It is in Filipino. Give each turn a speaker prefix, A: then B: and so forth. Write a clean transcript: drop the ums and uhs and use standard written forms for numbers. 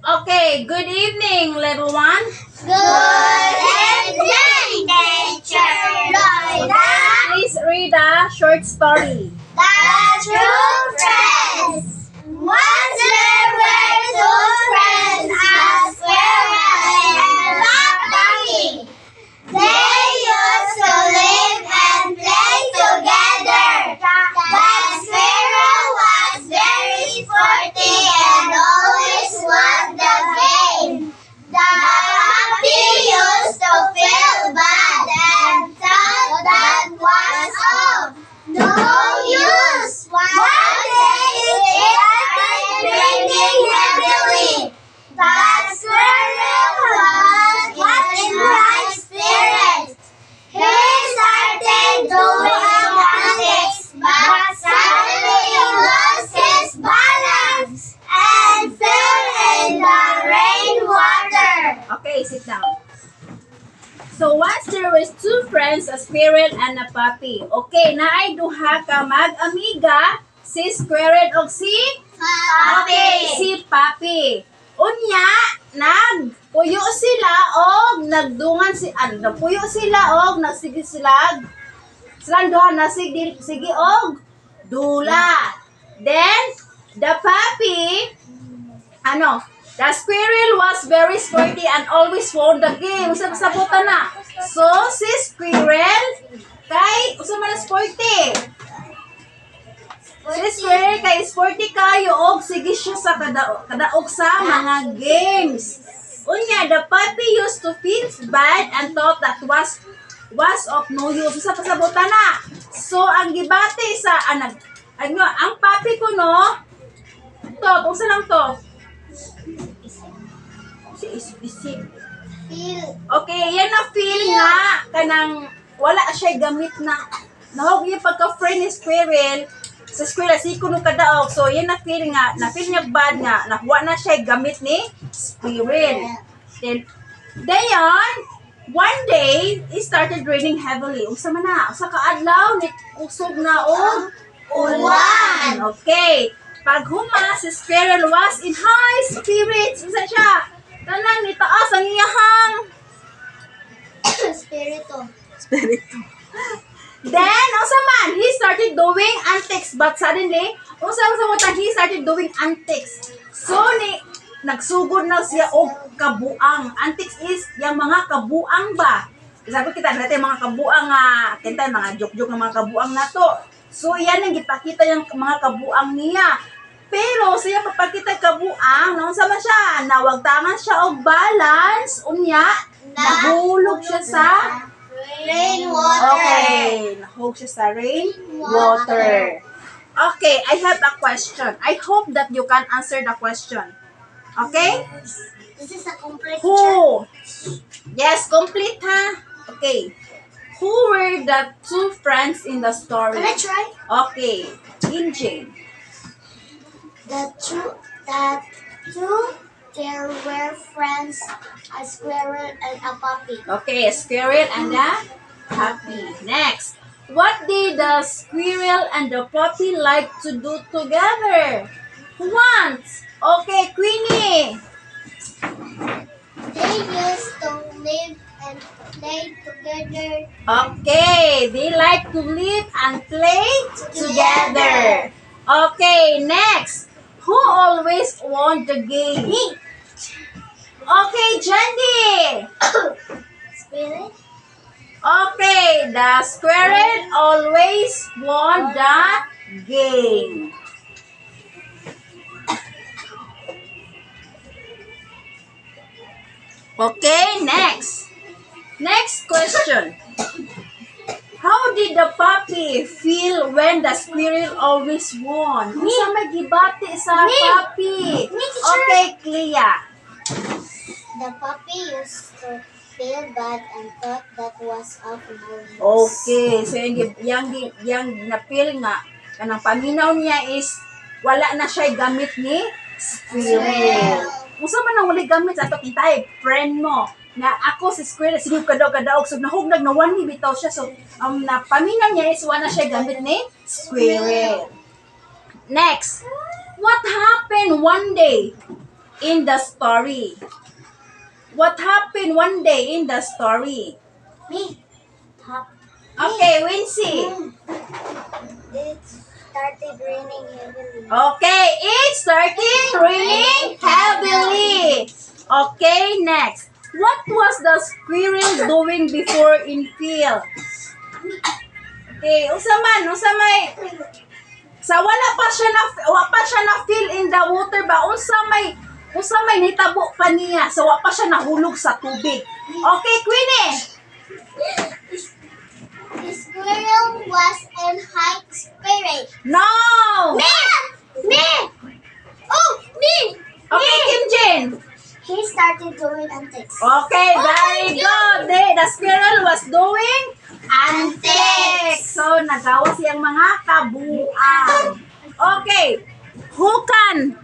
A: Okay, good evening, little one.
B: Good evening, teacher Loida.
A: Please read a short story.
B: The true friends. Once there were two friends, a squirrel and a bunny. They used to live and play together. The squirrel was very sporty and always won the game. The puppy used to feel bad and thought that was all. No use. One day it started raining heavily. The squirrel was in high spirits. He started doing antics, but suddenly he lost his balance and fell in the rainwater.
A: Okay, sit down. So once there was two friends, a squirrel and a puppy. Okay, naay duha ka mag-amiga, si squirrel o si si puppy. Unya, nagpuyo sila og nagdungan nagpuyo sila og nagsige sila. Silang duha sige og dula. Then the puppy the squirrel was very sporty and always won the game. Sabutan na. So, si squirrel kay man sporty. Si squirrel kay sporty kayo og sige siya sa kadaog sa mga games. Unya, the puppy used to feel bad and thought that was of no use. Sabutan na. So, ang gibati sa ang puppy ko kung saan lang to? Isip. Okay, yan na feel nga kanang wala siya gamit na nahog yung pagka-friend ni squirrel sa squirrel si kuno kadaog. So yan na feel niya bad nga nakuha na siya gamit ni squirrel. Then one day it started raining heavily. Usa ka adlaw ni usog na og ulan. Okay. Pag si squirrel was in high spirits. Usa siya? Tanang ni taas ang iyahang
B: Spirito.
A: Then, he started doing antics. But suddenly, he started doing antics. So, nagsugod na siya og kabuang. Antics is yung mga kabuang ba? Sabi kita natin mga kabuang kita mga joke-joke ng mga kabuang na to. So, yan ang ipakita yung mga kabuang niya. Pero siya papakita kabuang, naunsa man siya, nawagtangan siya og balance, unya, nahulog siya sa
B: Rainwater.
A: Okay, nahulog siya sa rainwater. Okay, I have a question. I hope that you can answer the question. Okay?
B: This is a complete
A: Who? Yes, complete ha. Okay. Who were the two friends in the story?
B: Can I try?
A: Okay, Jane.
B: The two, there were friends, a squirrel and a puppy.
A: Okay, a squirrel and a puppy. Next. What did the squirrel and the puppy like to do together? Once. Okay, Queenie.
B: They used to live and play together.
A: Okay, they like to live and play together. Okay, next. Who always won the game? Okay, Jandy.
B: Spirit?
A: Okay, the squirrel always won the game. Okay, next. Next question. How did the puppy feel when the squirrel always won? Sa may gibati sa puppy. Okay, Clea.
B: The puppy used to feel bad and thought that was of no use.
A: Okay, so yung na-feel nga, kanang paminaw niya is wala na siya gamit ni squirrel. Musa man ang wali gamit sa ito, kitay, friend mo. Na ako si squirrel, sige kadaog, so nahugnag na one bitaw siya. So, na paminaw niya is wala na siya gamit ni squirrel. Next, what happened one day? in the story? What happened one day in the story?
B: Me. Top.
A: Okay, Wincy.
B: It started raining heavily.
A: Okay, it started raining heavily. Okay, next. What was the squirrel doing before in field? Okay, unsa may sa wala pa siya na feel in the water ba unsa may nitabo pa niya so wa pa siya nahulog sa tubig. Okay, Queenie.
B: The squirrel was in high spirit.
A: No.
B: Me! Oh, me!
A: Okay, Kim Jin.
B: He started doing antics.
A: Okay, very good. The squirrel was doing antics. So, nagawa siyang mga kabuuan. Okay. Who can